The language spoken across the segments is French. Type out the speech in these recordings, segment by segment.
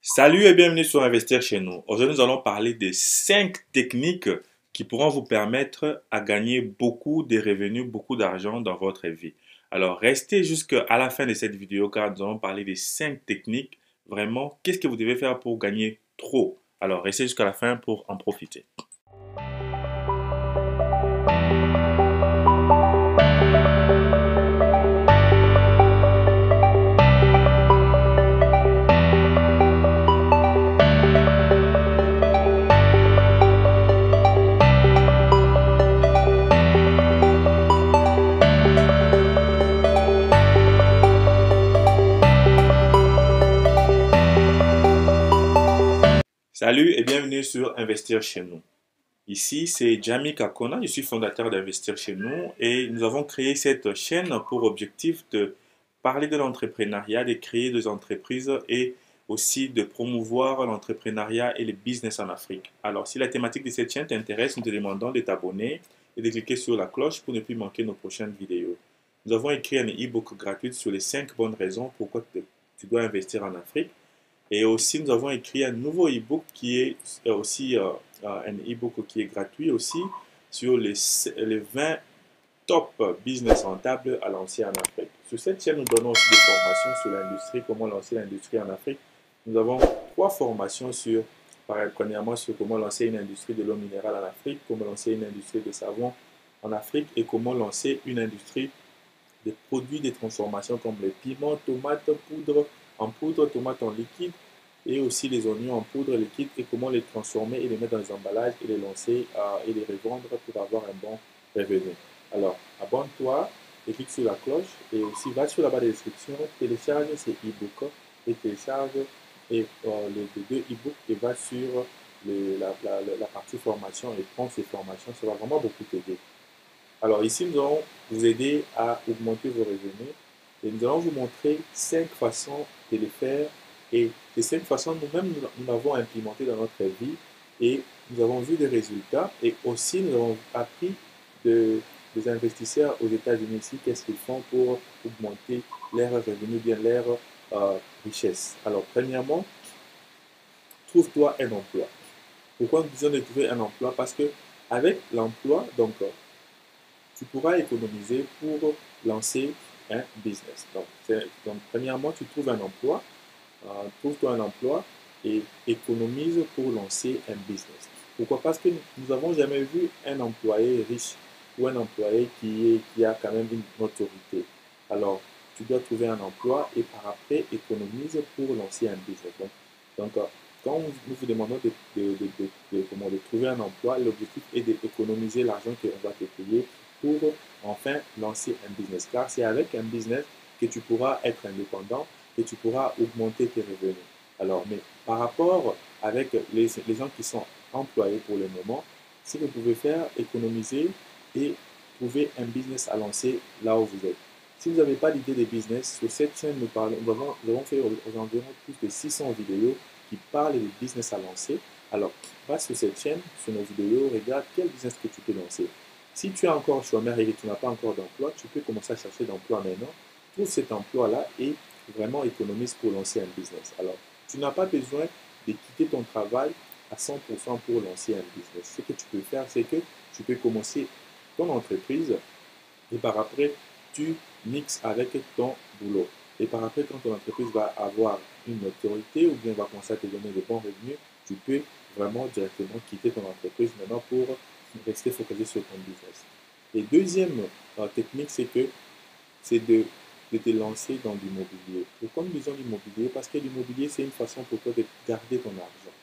Salut et bienvenue sur Investir chez nous. Aujourd'hui, nous allons parler des 5 techniques qui pourront vous permettre à gagner beaucoup de revenus, beaucoup d'argent dans votre vie. Alors, restez jusqu'à la fin de cette vidéo car nous allons parler des 5 techniques. Vraiment, qu'est-ce que vous devez faire pour gagner trop? Alors, restez jusqu'à la fin pour en profiter. Salut et bienvenue sur Investir chez nous. Ici, c'est Jamie Kakona, je suis fondateur d'Investir chez nous et nous avons créé cette chaîne pour objectif de parler de l'entrepreneuriat, de créer des entreprises et aussi de promouvoir l'entrepreneuriat et le business en Afrique. Alors, si la thématique de cette chaîne t'intéresse, nous te demandons de t'abonner et de cliquer sur la cloche pour ne plus manquer nos prochaines vidéos. Nous avons écrit un e-book gratuit sur les 5 bonnes raisons pourquoi tu dois investir en Afrique. Et aussi, nous avons écrit un nouveau e-book qui est aussi un e-book qui est gratuit aussi sur les 20 top business rentables à lancer en Afrique. Sur cette chaîne, nous donnons aussi des formations sur l'industrie, comment lancer l'industrie en Afrique. Nous avons 3 formations premièrement sur comment lancer une industrie de l'eau minérale en Afrique, comment lancer une industrie de savon en Afrique et comment lancer une industrie des produits de transformation comme les piments, tomates, poudre, tomates en liquide et aussi les oignons en poudre liquide et comment les transformer et les mettre dans les emballages et les lancer et les revendre pour avoir un bon revenu. Alors, abonne-toi et clique sur la cloche et aussi va sur la barre de description, télécharge ces e-books et télécharge les deux e-books et va sur la partie formation et prends ces formations, ça va vraiment beaucoup t'aider. Alors ici, nous allons vous aider à augmenter vos revenus et nous allons vous montrer 5 façons de les faire et ces 5 façons, nous-mêmes, nous l'avons implémenté dans notre vie et nous avons vu des résultats et aussi nous avons appris des investisseurs aux États-Unis ici, qu'est-ce qu'ils font pour augmenter leurs revenus, bien leur richesse. Alors premièrement, trouve-toi un emploi. Pourquoi nous disons de trouver un emploi? Parce que avec l'emploi, donc tu pourras économiser pour lancer un business. Donc premièrement, tu trouves un emploi, trouve-toi un emploi et économise pour lancer un business. Pourquoi? Parce que nous n'avons jamais vu un employé riche ou un employé qui a quand même une autorité. Alors, tu dois trouver un emploi et par après, économise pour lancer un business. Donc quand nous vous demandons de trouver un emploi, l'objectif est d'économiser l'argent qu'on va te payer pour enfin lancer un business. Car c'est avec un business que tu pourras être indépendant et tu pourras augmenter tes revenus. Alors, mais par rapport avec les gens qui sont employés pour le moment, ce que vous pouvez faire, économiser et trouver un business à lancer là où vous êtes. Si vous n'avez pas d'idée de business, sur cette chaîne, nous avons fait environ plus de 600 vidéos qui parlent de business à lancer. Alors, va sur cette chaîne, sur nos vidéos, regarde quel business que tu peux lancer. Si tu es encore chômeur et que tu n'as pas encore d'emploi, tu peux commencer à chercher d'emploi maintenant. Trouve cet emploi-là et vraiment économise pour lancer un business. Alors, tu n'as pas besoin de quitter ton travail à 100% pour lancer un business. Ce que tu peux faire, c'est que tu peux commencer ton entreprise et par après, tu mixes avec ton boulot. Et par après, quand ton entreprise va avoir une autorité ou bien va commencer à te donner de bons revenus, tu peux vraiment directement quitter ton entreprise maintenant pour rester focalisé sur ton business. Et deuxième technique, c'est de te lancer dans l'immobilier. Pourquoi nous disons l'immobilier? Parce que l'immobilier, c'est une façon pour toi de garder ton argent.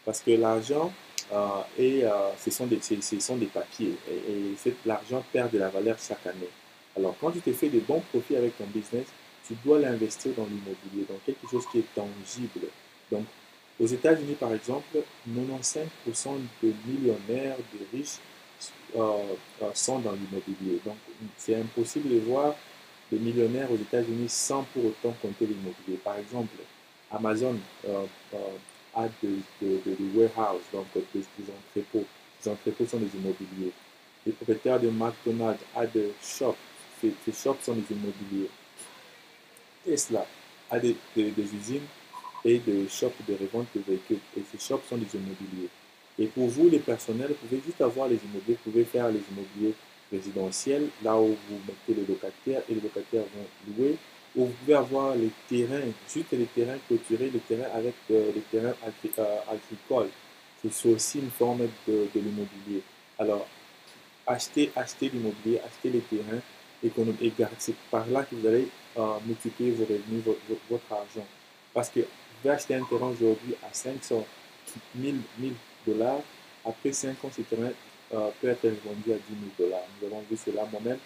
Parce que l'argent, ce sont des papiers et l'argent perd de la valeur chaque année. Alors, quand tu te fais de bons profits avec ton business, tu dois l'investir dans l'immobilier, dans quelque chose qui est tangible. Donc, aux États-Unis, par exemple, 95% de millionnaires, de riches sont dans l'immobilier. Donc, c'est impossible de voir des millionnaires aux États-Unis sans pour autant compter l'immobilier. Par exemple, Amazon a des warehouses, donc des entrepôts. Les entrepôts sont des immobiliers. Les propriétaires de McDonald's a des shops. Ces shops sont des immobiliers. Tesla a des usines et de shops de revente de véhicules. Et ces shops sont des immobiliers. Et pour vous, les personnels, vous pouvez juste avoir les immobiliers, vous pouvez faire les immobiliers résidentiels, là où vous mettez les locataires et les locataires vont louer, ou vous pouvez avoir les terrains, juste les terrains clôturés, les terrains avec les terrains agricoles. C'est aussi une forme de l'immobilier. Alors, acheter l'immobilier, acheter les terrains et c'est par là que vous allez multiplier vos revenus, votre argent. Parce que vous pouvez acheter un terrain aujourd'hui à 500 000 dollars. Après 5 ans, ce terrain peut être vendu à 10 000 dollars. Nous avons vu cela moi-même.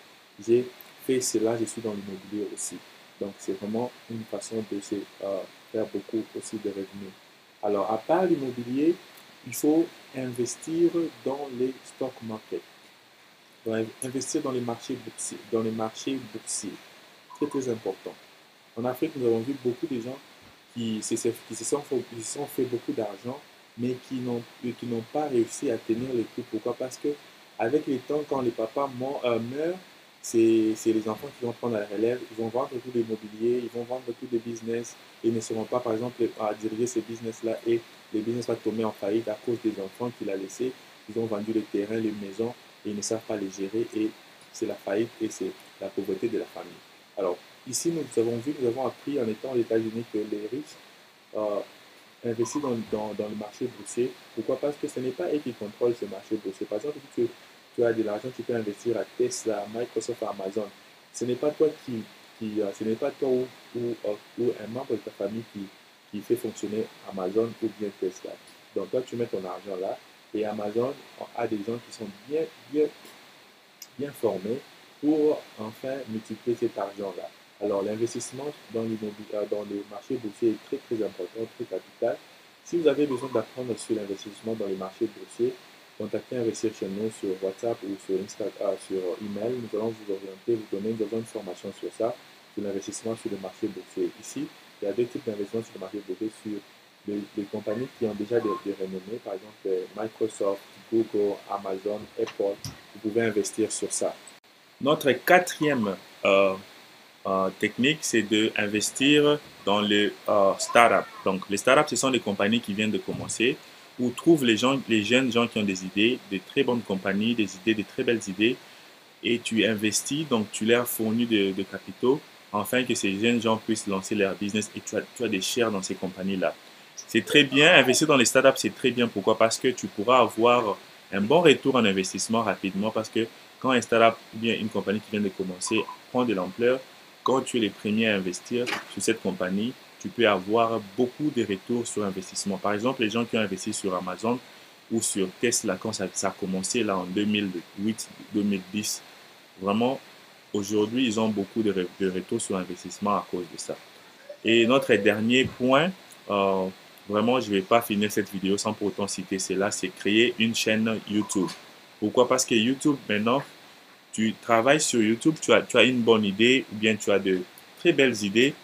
J'ai fait cela, je suis dans l'immobilier aussi. Donc, c'est vraiment une façon de se faire beaucoup aussi de revenus. Alors, à part l'immobilier, il faut investir dans les stock markets. Investir dans les marchés boursiers, très très important. En Afrique, nous avons vu beaucoup de gens qui se sont fait beaucoup d'argent, mais qui n'ont pas réussi à tenir le coup. Pourquoi? Parce que avec le temps, quand les papas meurent, c'est les enfants qui vont prendre la relève, ils vont vendre beaucoup d'immobilier, ils vont vendre beaucoup de business, et ne seront pas, par exemple, à diriger ces business-là, et les business vont tomber en faillite à cause des enfants qu'il a laissés. Ils ont vendu les terrains, les maisons, et ils ne savent pas les gérer, et c'est la faillite et c'est la pauvreté de la famille. Alors, ici, nous avons appris en étant aux États-Unis que les riches euh, investissent dans le marché boursier. Pourquoi? Parce que ce n'est pas eux qui contrôlent ce marché boursier. Par exemple, si tu as de l'argent, tu peux investir à Tesla, Microsoft, Amazon. Ce n'est pas toi ce n'est pas toi ou un membre de ta famille qui fait fonctionner Amazon ou bien Tesla. Donc, toi, tu mets ton argent là et Amazon a des gens qui sont bien formés pour enfin multiplier cet argent-là. Alors, l'investissement dans le marché boursier est très, très important, très capital. Si vous avez besoin d'apprendre sur l'investissement dans les marchés boursiers, contactez Investir chez nous sur WhatsApp ou sur Instagram, sur email. Nous allons vous orienter, vous donner une formation sur ça, sur l'investissement sur le marché boursier. Ici, il y a deux types d'investissements sur le marché boursier, sur des compagnies qui ont déjà des renommées, par exemple Microsoft, Google, Amazon, Apple. Vous pouvez investir sur ça. Notre quatrième technique, c'est d'investir dans les startups. Donc, les startups, ce sont des compagnies qui viennent de commencer, où trouvent les jeunes gens qui ont des idées, des très bonnes compagnies, des idées, des très belles idées, et tu investis, donc tu leur fournis de capitaux, afin que ces jeunes gens puissent lancer leur business et tu as des shares dans ces compagnies-là. C'est très bien, investir dans les startups, c'est très bien. Pourquoi? Parce que tu pourras avoir un bon retour en investissement rapidement parce que quand un startup ou bien une compagnie qui vient de commencer prend de l'ampleur, quand tu es les premiers à investir sur cette compagnie, tu peux avoir beaucoup de retours sur investissement. Par exemple, les gens qui ont investi sur Amazon ou sur Tesla quand ça a commencé là en 2008-2010, vraiment, aujourd'hui, ils ont beaucoup de retours sur investissement à cause de ça. Et notre dernier point, euh, vraiment, je ne vais pas finir cette vidéo sans pour autant citer cela, c'est créer une chaîne YouTube. Pourquoi? Parce que YouTube, maintenant, tu travailles sur YouTube, tu as une bonne idée ou bien tu as de très belles idées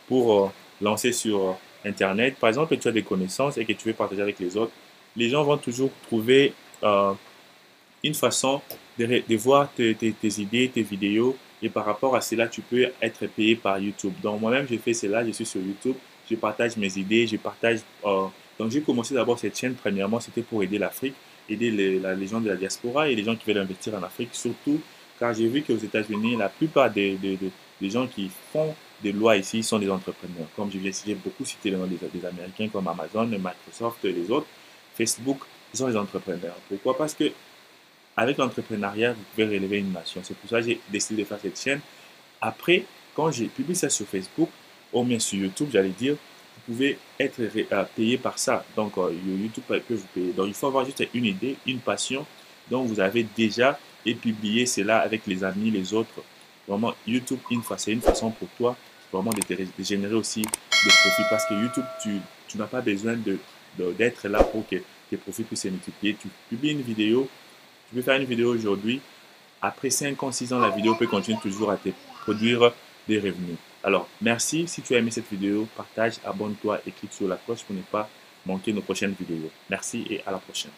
pour lancer sur Internet. Par exemple, tu as des connaissances et que tu veux partager avec les autres. Les gens vont toujours trouver une façon de voir tes idées, tes vidéos, et par rapport à cela, tu peux être payé par YouTube. Donc, moi-même, j'ai fait cela, je suis sur YouTube, je partage mes idées, je partage. Donc, j'ai commencé d'abord cette chaîne, premièrement, c'était pour aider l'Afrique, aider les gens de la diaspora et les gens qui veulent investir en Afrique, surtout car j'ai vu qu'aux États-Unis, la plupart des gens qui font des lois ici sont des entrepreneurs. Comme j'ai beaucoup cité le nom des Américains comme Amazon, Microsoft et les autres, Facebook, ils sont des entrepreneurs. Pourquoi? Parce que avec l'entrepreneuriat, vous pouvez relever une nation. C'est pour ça que j'ai décidé de faire cette chaîne. Après, quand j'ai publié ça sur Facebook, ou bien sur YouTube, j'allais dire, vous pouvez être payé par ça. Donc, YouTube peut vous payer. Donc, il faut avoir juste une idée, une passion dont vous avez déjà et publier cela avec les amis, les autres. Vraiment, YouTube, c'est une façon pour toi vraiment de générer aussi des profits parce que YouTube, tu n'as pas besoin d'être là pour que tes profits puissent se multiplier. Tu publies une vidéo, tu peux faire une vidéo aujourd'hui. Après 5 ans, 6 ans, la vidéo peut continuer toujours à te produire des revenus. Alors, merci. Si tu as aimé cette vidéo, partage, abonne-toi et clique sur la cloche pour ne pas manquer nos prochaines vidéos. Merci et à la prochaine.